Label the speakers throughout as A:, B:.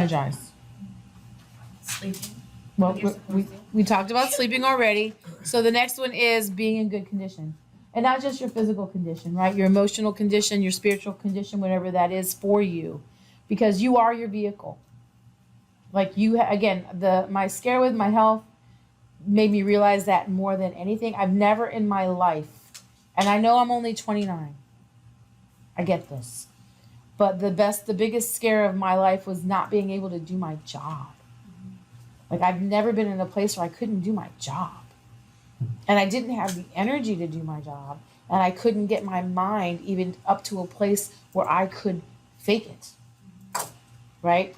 A: Energized.
B: Sleeping.
A: Well, we talked about sleeping already. So the next one is being in good condition. And not just your physical condition, right? Your emotional condition, your spiritual condition, whatever that is for you. Because you are your vehicle. Like again, my scare with my health made me realize that more than anything. I've never in my life, and I know I'm only 29. I get this. But the biggest scare of my life was not being able to do my job. Like I've never been in a place where I couldn't do my job. And I didn't have the energy to do my job. And I couldn't get my mind even up to a place where I could fake it. Right?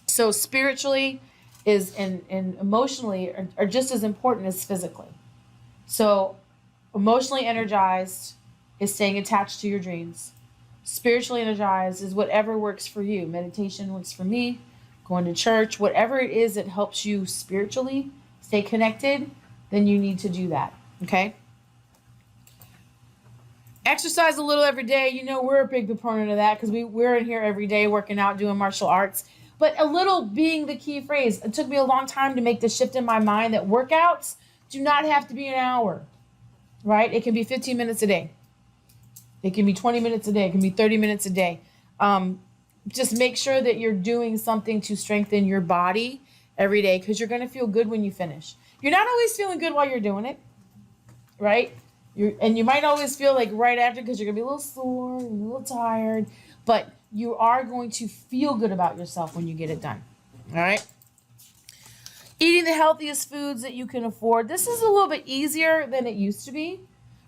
A: So spiritually and emotionally are just as important as physically. So emotionally energized is staying attached to your dreams. Spiritually energized is whatever works for you. Meditation works for me. Going to church, whatever it is that helps you spiritually stay connected, then you need to do that. Okay? Exercise a little every day. You know, we're a big proponent of that because we're in here every day working out, doing martial arts. But a little being the key phrase. It took me a long time to make the shift in my mind that workouts do not have to be an hour, right? It can be 15 minutes a day. It can be 20 minutes a day. It can be 30 minutes a day. Just make sure that you're doing something to strengthen your body every day because you're going to feel good when you finish. You're not always feeling good while you're doing it, right? And you might always feel like right after because you're going to be a little sore and a little tired, but you are going to feel good about yourself when you get it done, all right? Eating the healthiest foods that you can afford. This is a little bit easier than it used to be,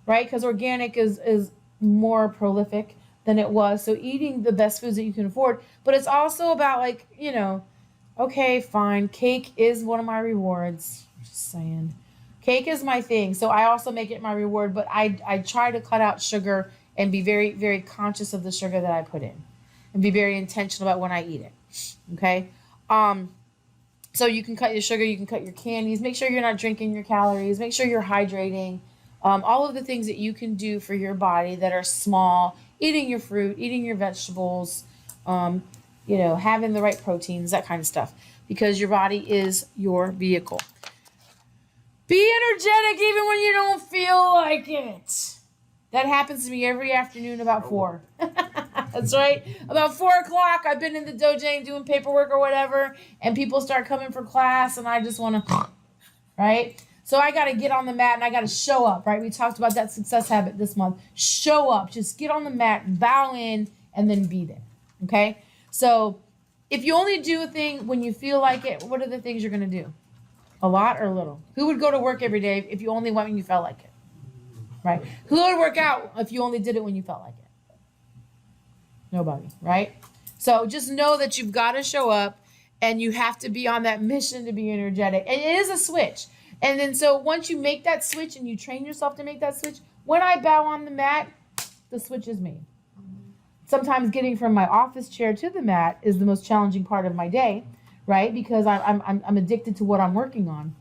A: right? Because organic is more prolific than it was. So eating the best foods that you can afford. But it's also about like, you know, okay, fine. Cake is one of my rewards. I'm just saying. Cake is my thing. So I also make it my reward. But I try to cut out sugar and be very, very conscious of the sugar that I put in. And be very intentional about when I eat it. Okay? So you can cut your sugar. You can cut your candies. Make sure you're not drinking your calories. Make sure you're hydrating. All of the things that you can do for your body that are small, eating your fruit, eating your vegetables, having the right proteins, that kind of stuff, because your body is your vehicle. Be energetic even when you don't feel like it. That happens to me every afternoon about 4. That's right. About 4 o'clock, I've been in the dojo doing paperwork or whatever, and people start coming for class, and I just want to, right? So I got to get on the mat and I got to show up, right? We talked about that success habit this month. Show up. Just get on the mat, bow in, and then be there, okay? So if you only do a thing when you feel like it, what are the things you're going to do? A lot or a little? Who would go to work every day if you only went when you felt like it, right? Who would work out if you only did it when you felt like it? Nobody, right? So just know that you've got to show up and you have to be on that mission to be energetic. And it is a switch. And then so once you make that switch and you train yourself to make that switch, when I bow on the mat, the switch is made. Sometimes getting from my office chair to the mat is the most challenging part of my day, right? Because I'm addicted to what I'm working on.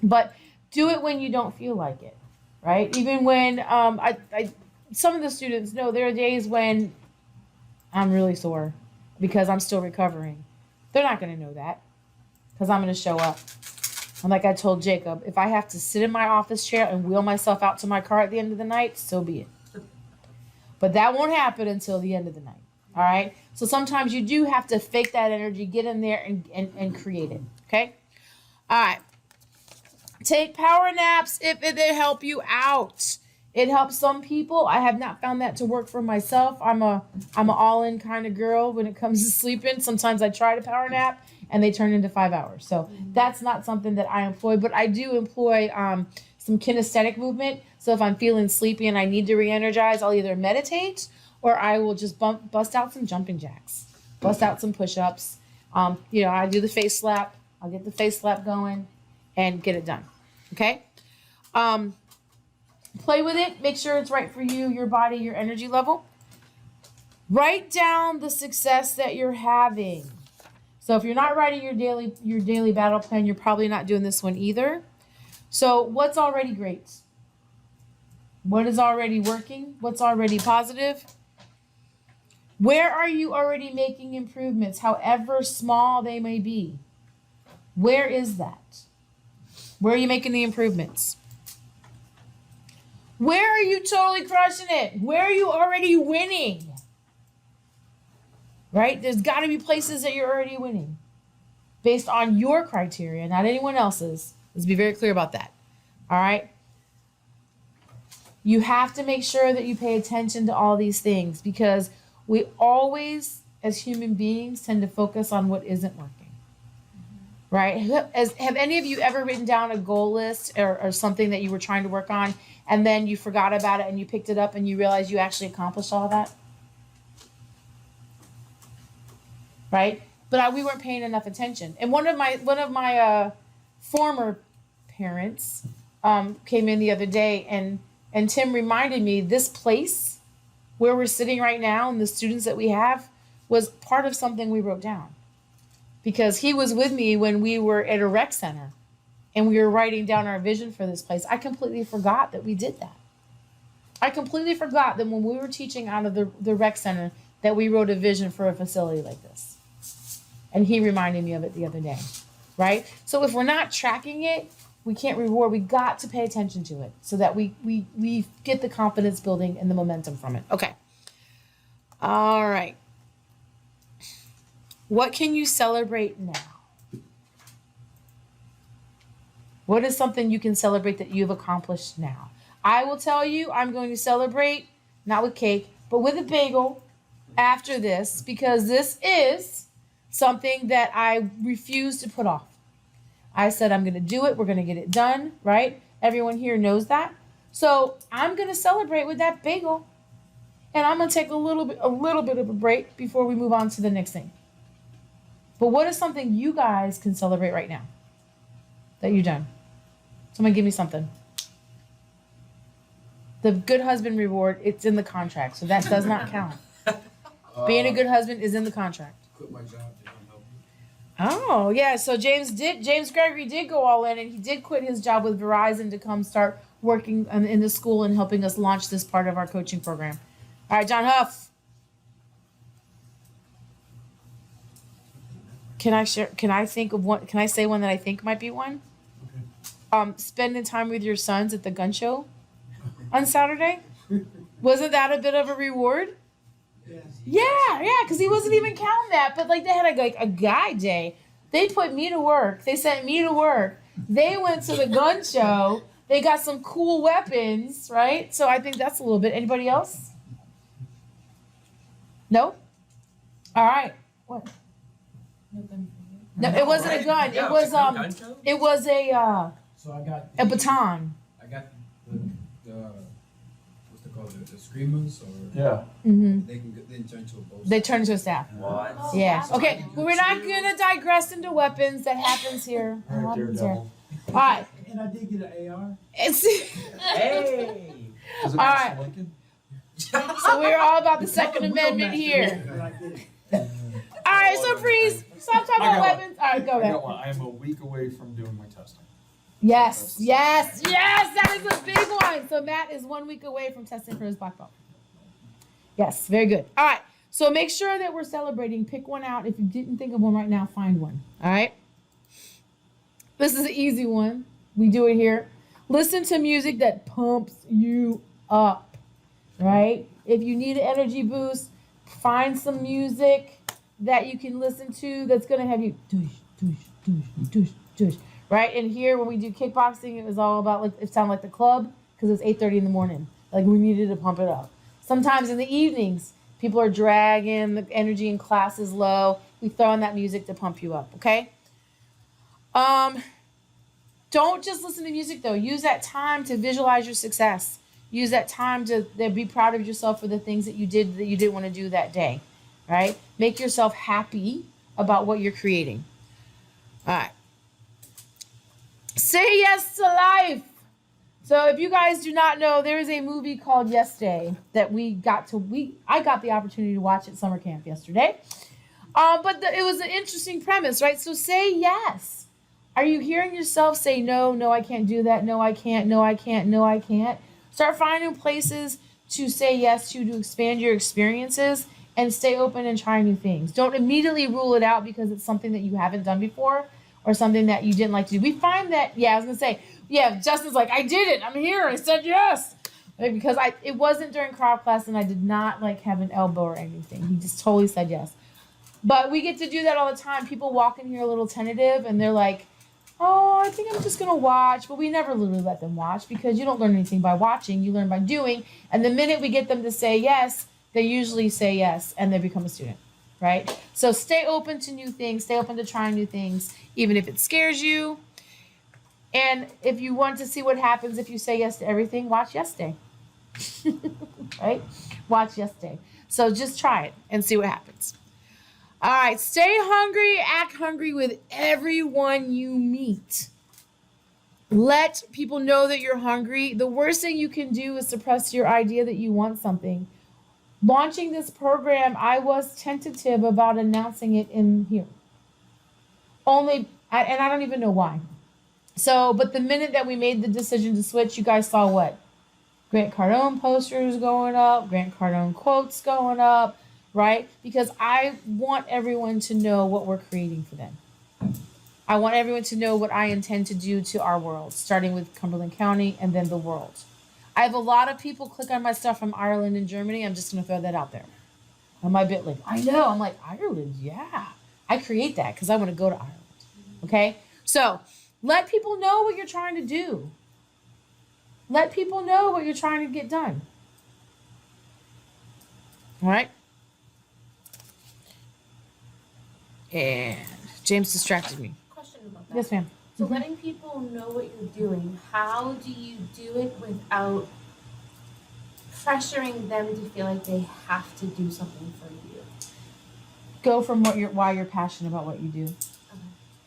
A: But do it when you don't feel like it, right? Even when some of the students know there are days when I'm really sore because I'm still recovering. They're not going to know that because I'm going to show up. And like I told Jacob, if I have to sit in my office chair and wheel myself out to my car at the end of the night, so be it. But that won't happen until the end of the night. All right? So sometimes you do have to fake that energy, get in there and create it. Okay? All right. Take power naps if they help you out. It helps some people. I have not found that to work for myself. I'm an all-in kind of girl when it comes to sleeping. Sometimes I try to power nap and they turn into 5 hours. So that's not something that I employ, but I do employ some kinesthetic movement. So if I'm feeling sleepy and I need to re-energize, I'll either meditate or I will just bust out some jumping jacks, bust out some push-ups. I do the face slap. I'll get the face slap going and get it done. Okay? Play with it. Make sure it's right for you, your body, your energy level. Write down the success that you're having. So if you're not writing your daily battle plan, you're probably not doing this one either. So what's already great? What is already working? What's already positive? Where are you already making improvements, however small they may be? Where is that? Where are you making the improvements? Where are you totally crushing it? Where are you already winning? Right? There's got to be places that you're already winning based on your criteria, not anyone else's. Let's be very clear about that. All right? You have to make sure that you pay attention to all these things because we always, as human beings, tend to focus on what isn't working. Right? Have any of you ever written down a goal list or something that you were trying to work on and then you forgot about it and you picked it up and you realized you actually accomplished all that? Right? But we weren't paying enough attention. And one of my former parents came in the other day and Tim reminded me this place where we're sitting right now and the students that we have was part of something we wrote down. Because he was with me when we were at a rec center and we were writing down our vision for this place. I completely forgot that we did that. I completely forgot that when we were teaching out of the rec center that we wrote a vision for a facility like this. And he reminded me of it the other day, right? So if we're not tracking it, we can't reward. We got to pay attention to it so that we get the confidence building and the momentum from it. Okay. All right. What can you celebrate now? What is something you can celebrate that you've accomplished now? I will tell you, I'm going to celebrate, not with cake, but with a bagel after this because this is something that I refuse to put off. I said I'm going to do it. We're going to get it done, right? Everyone here knows that. So I'm going to celebrate with that bagel. And I'm going to take a little bit of a break before we move on to the next thing. But what is something you guys can celebrate right now that you've done? Someone give me something. The good husband reward, it's in the contract, so that does not count. Being a good husband is in the contract.
C: Quit my job to come help you.
A: Oh, yeah. So James Gregory did go all in, and he did quit his job with Verizon to come start working in the school and helping us launch this part of our coaching program. All right, John Huff. Can I say one that I think might be one? Okay. Spending time with your sons at the gun show on Saturday. Wasn't that a bit of a reward? Yeah, because he wasn't even counting that. But like they had a guy day. They put me to work. They sent me to work. They went to the gun show. They got some cool weapons, right? So I think that's a little bit. Anybody else? No? All right. What? No, it wasn't a gun.
C: Yeah,
A: It was
C: it was a
D: So I got
A: a baton.
D: I got the what's it called? The screamers or
E: Yeah.
A: Mm-hmm.
C: They can then turn to a bow.
A: They turned into a staff.
E: What?
A: Yeah. Okay. Well, we're not gonna digress into weapons. That happens here. That happens here. All right.
D: and I did get an AR.
A: It's
E: Hey.
A: all right. So we're all about the Second Amendment here.
D: But I did it.
A: All right. So freeze. Stop talking about weapons. All right. Go
E: I
A: ahead.
E: got one. I am a week away from doing my testing.
A: Yes. That is a big one. So Matt is 1 week away from testing for his black belt. Yes. Very good. All right. So make sure that we're celebrating. Pick one out. If you didn't think of one right now, find one. All right. This is an easy one. We do it here. Listen to music that pumps you up. Right? If you need an energy boost, find some music that you can listen to that's going to have you douche. Right? And here when we do kickboxing, it was all about, like, it sounded like the club because it was 8:30 in the morning. Like we needed to pump it up. Sometimes in the evenings, people are dragging, the energy in class is low. We throw on that music to pump you up, okay? Don't just listen to music though. Use that time to visualize your success. Use that time to be proud of yourself for the things that you didn't want to do that day, right? Make yourself happy about what you're creating. All right. Say yes to life. So if you guys do not know, there is a movie called Yes Day that I got the opportunity to watch at summer camp yesterday. It was an interesting premise, right? So say yes. Are you hearing yourself say no, I can't do that, no, I can't, no, I can't, no, I can't? Start finding places to say yes to expand your experiences and stay open and try new things. Don't immediately rule it out because it's something that you haven't done before or something that you didn't like to do. We find that, I was gonna say, Justin's like, I did it. I'm here. I said yes. Like, because it wasn't during crowd class and I did not like have an elbow or anything. He just totally said yes. But we get to do that all the time. People walk in here a little tentative and they're like, oh, I think I'm just going to watch. But we never literally let them watch because you don't learn anything by watching. You learn by doing. And the minute we get them to say yes, they usually say yes and they become a student, right? So stay open to new things. Stay open to trying new things, even if it scares you. And if you want to see what happens if you say yes to everything, watch Yes Day, right? Watch Yes Day. So just try it and see what happens. All right, stay hungry, act hungry with everyone you meet. Let people know that you're hungry. The worst thing you can do is suppress your idea that you want something. Launching this program, I was tentative about announcing it in here. And I don't even know why. So, but the minute that we made the decision to switch, you guys saw what? Grant Cardone posters going up, Grant Cardone quotes going up. Right? Because I want everyone to know what we're creating for them. I want everyone to know what I intend to do to our world, starting with Cumberland County and then the world. I have a lot of people click on my stuff from Ireland and Germany. I'm just going to throw that out there on my bit link. I know. I'm like, Ireland, yeah. I create that because I want to go to Ireland. Okay? So let people know what you're trying to do. Let people know what you're trying to get done. All right? And James distracted me.
B: Question about that.
A: Yes, ma'am.
B: So letting people know what you're doing, how do you do it without pressuring them to feel like they have to do something for you?
A: Go from why you're passionate about what you do.
B: Okay.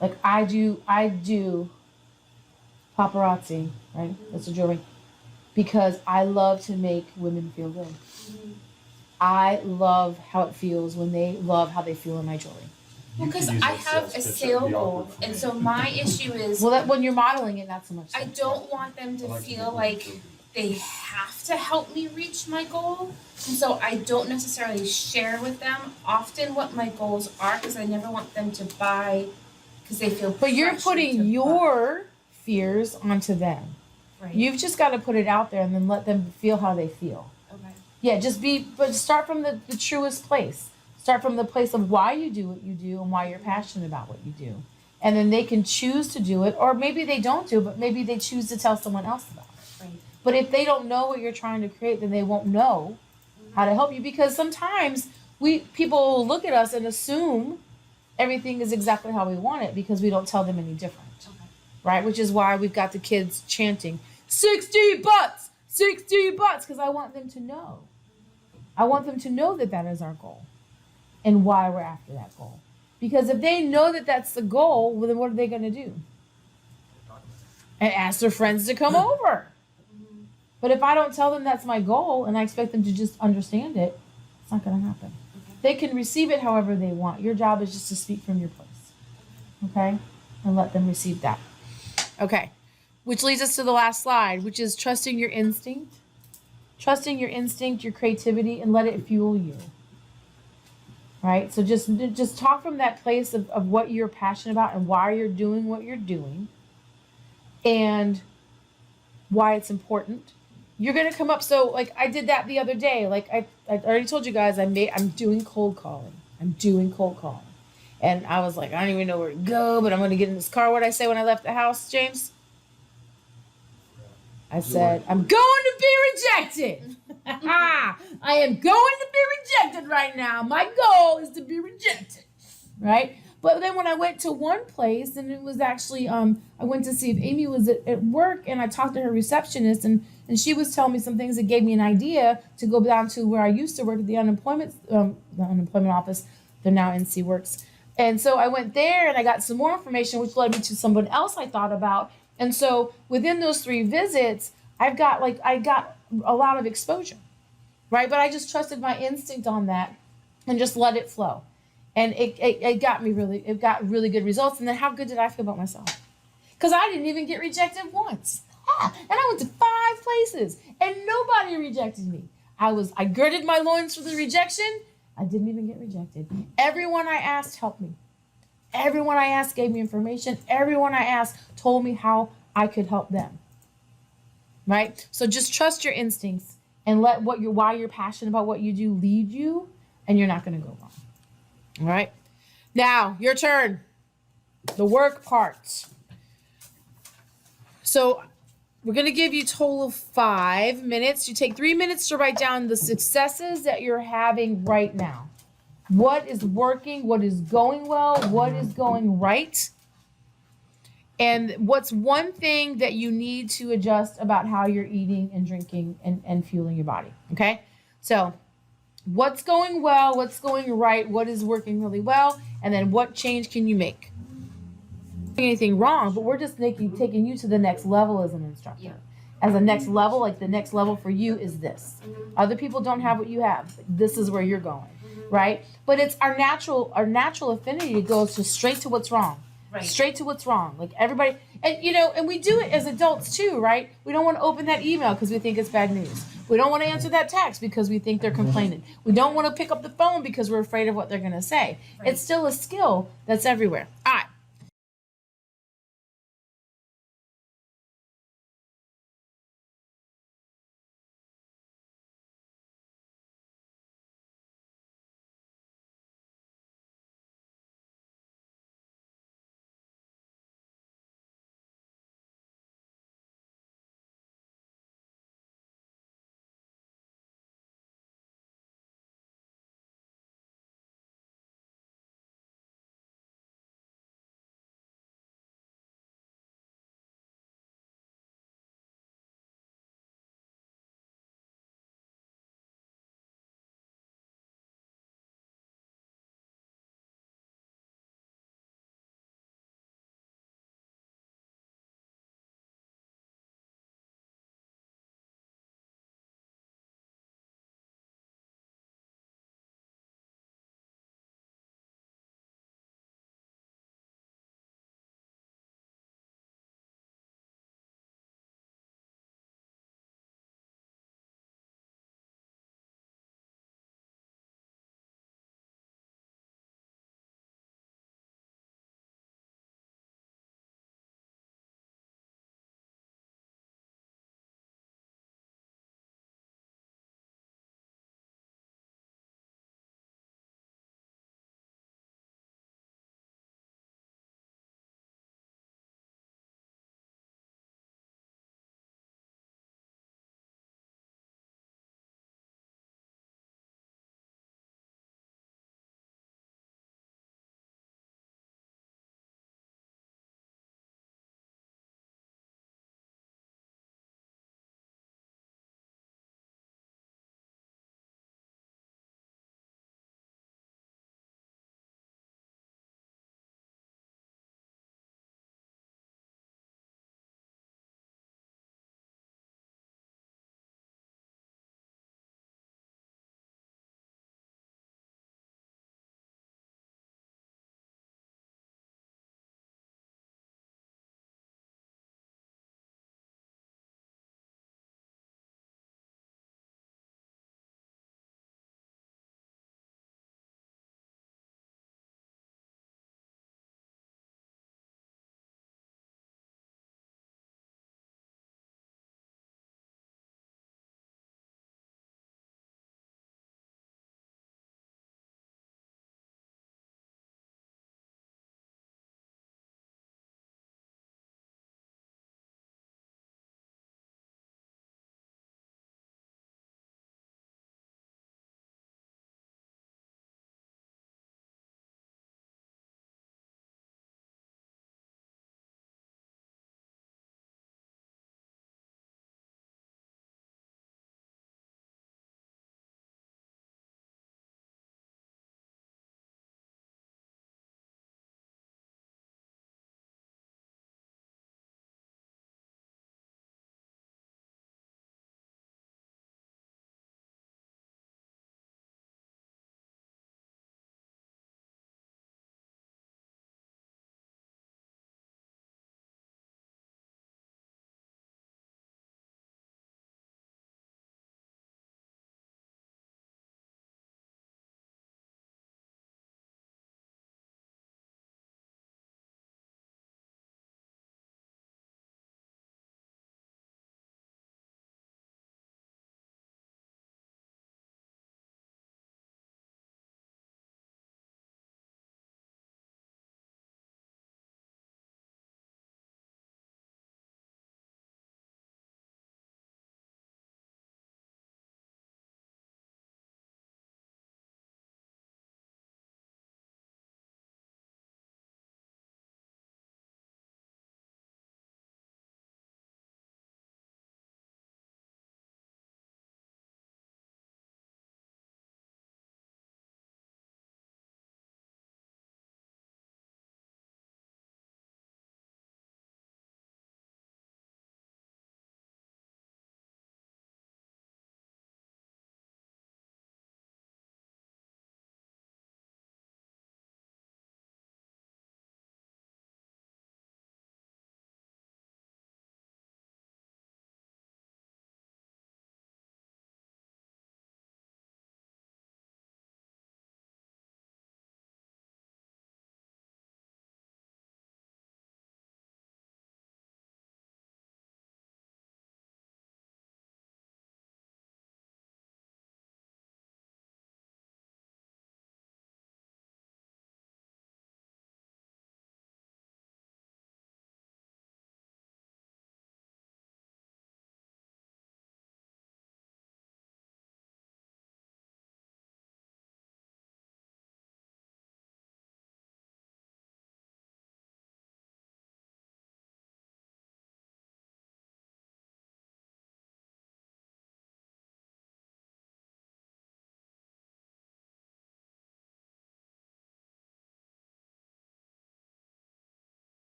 A: Like I do paparazzi, right? That's a jewelry. Because I love to make women feel good.
B: Mm-hmm.
A: I love how it feels when they love how they feel in my jewelry.
B: Well, because I have a sale goal, and so my issue is
A: Well, when you're modeling it, not so much.
B: I don't want them to feel like they have to help me reach my goal, and so I don't necessarily share with them often what my goals are because I never want them to buy because they feel.
A: But you're
B: pressured
A: putting
B: to
A: your fears onto them.
B: buy. Right.
A: You've just got to put it out there and then let them feel how they feel.
B: Okay.
A: Yeah, but start from the truest place. Start from the place of why you do what you do and why you're passionate about what you do. And then they can choose to do it, or maybe they don't do it, but maybe they choose to tell someone else about it.
B: Right.
A: But if they don't know what you're trying to create, then they won't know how to help you, because sometimes people look at us and assume everything is exactly how we want it because we don't tell them any different.
B: Okay.
A: Right? Which is why we've got the kids chanting 60 butts, 60 butts, because I want them to know. I want them to know that that is our goal and why we're after that goal. Because if they know that that's the goal, well, then what are they going to do? And ask their friends to come over.
B: Mm-hmm.
A: But if I don't tell them that's my goal and I expect them to just understand it, it's not going to happen.
B: Okay.
A: They can receive it however they want. Your job is just to speak from your place. Okay? And let them receive that. Okay. Which leads us to the last slide, which is trusting your instinct. Trusting your instinct, your creativity, and let it fuel you. Right? So just talk from that place of what you're passionate about and why you're doing what you're doing and why it's important. You're going to come up. So like I did that the other day. Like I already told you guys, I'm doing cold calling. I'm doing cold calling. And I was like, I don't even know where to go, but I'm going to get in this car. What did I say when I left the house, James? I said, I'm going to be rejected. I am going to be rejected right now. My goal is to be rejected. Right? But then when I went to one place, and it was actually, I went to see if Amy was at work, and I talked to her receptionist, and she was telling me some things that gave me an idea to go down to where I used to work at the unemployment office. They're now NC Works. And so I went there, and I got some more information, which led me to someone else I thought about. And so within those 3 visits, I got a lot of exposure, right? But I just trusted my instinct on that and just let it flow. And it got really good results. And then how good did I feel about myself? Because I didn't even get rejected once. And I went to 5 places and nobody rejected me. I girded my loins for the rejection. I didn't even get rejected. Everyone I asked helped me. Everyone I asked gave me information. Everyone I asked told me how I could help them. Right? So just trust your instincts and let why you're passionate about what you do lead you, and you're not going to go wrong. All right? Now, your turn. The work part. So we're going to give you a total of 5 minutes. You take 3 minutes to write down the successes that you're having right now. What is working? What is going well? What is going right? And what's one thing that you need to adjust about how you're eating and drinking and fueling your body? Okay? So what's going well? What's going right? What is working really well? And then what change can you make? Anything wrong, but we're just taking you to the next level as an instructor.
B: Yeah.
A: As a next level, like the next level for you is this. Other people don't have what you have. This is where you're going, right? But it's our natural affinity goes to straight to what's wrong.
B: Right.
A: Straight to what's wrong. Like everybody, and we do it as adults too, right? We don't want to open that email because we think it's bad news. We don't want to answer that text because we think they're complaining. We don't want to pick up the phone because we're afraid of what they're going to say.
B: Right.
A: It's still a skill that's everywhere.